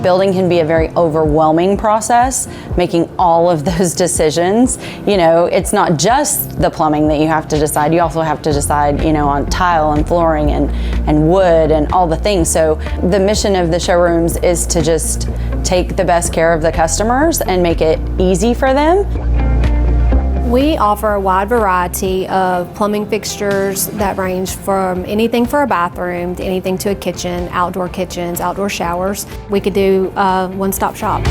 Building can be a very overwhelming process, making all of those decisions. You know, it's not just the plumbing that you have to decide. You also have to decide, you know, on tile and flooring and wood and all the things. So the mission of the showrooms is to just take the best care of the customers and make it easy for them. We offer a wide variety of plumbing fixtures that range from anything for a bathroom to anything to a kitchen, kitchens, outdoor showers. We could do a one-stop shop.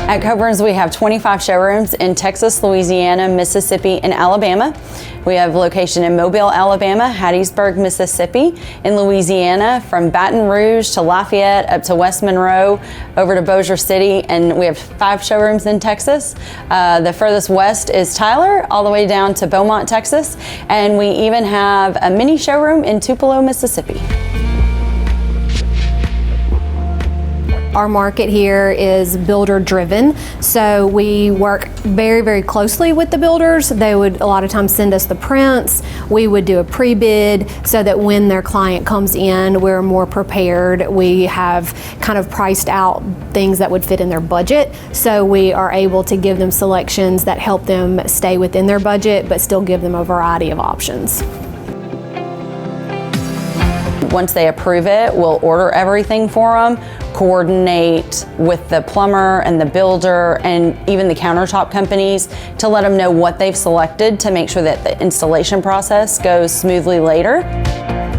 At Coburn's, we have 25 showrooms in Texas, Louisiana, Mississippi, and Alabama. We have location in Mobile, Alabama, Hattiesburg, Mississippi, in Louisiana, from Baton Rouge to Lafayette, up to West Monroe, over to Bossier City, and we have 5 showrooms in Texas. The furthest west is Tyler, all the way down to Beaumont, Texas, and we even have a mini showroom in Tupelo, Mississippi. Our market here is builder driven, so we work very, very closely with the builders. They would a lot of times send us the prints. We would do a pre-bid so that when their client comes in, we're more prepared. We have kind of priced out things that would fit in their budget, so we are able to give them selections that help them stay within their budget but still give them a variety of options. Once they approve it, we'll order everything for them, coordinate with the plumber and the builder and even the countertop companies to let them know what they've selected to make sure that the installation process goes smoothly later.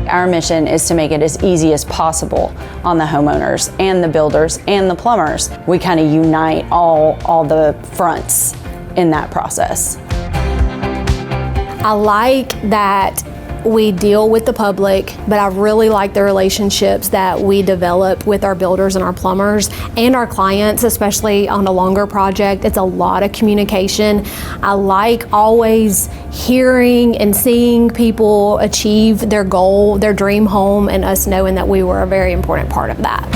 Our mission is to make it as easy as possible on the homeowners and the builders and the plumbers. We kind of unite all the fronts in that process. I like that we deal with the public, but I really like the relationships that we develop with our builders and our plumbers and our clients, especially on a longer project. It's a lot of communication. I like always hearing and seeing people achieve their goal, their dream home, and us knowing that we were a very important part of that.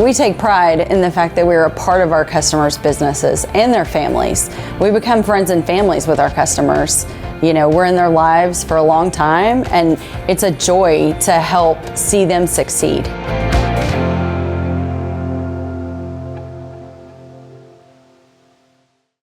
We take pride in the fact that we're a part of our customers' businesses and their families. We become friends and families with our customers. You know, we're in their lives for a long time, and it's a joy to help see them succeed.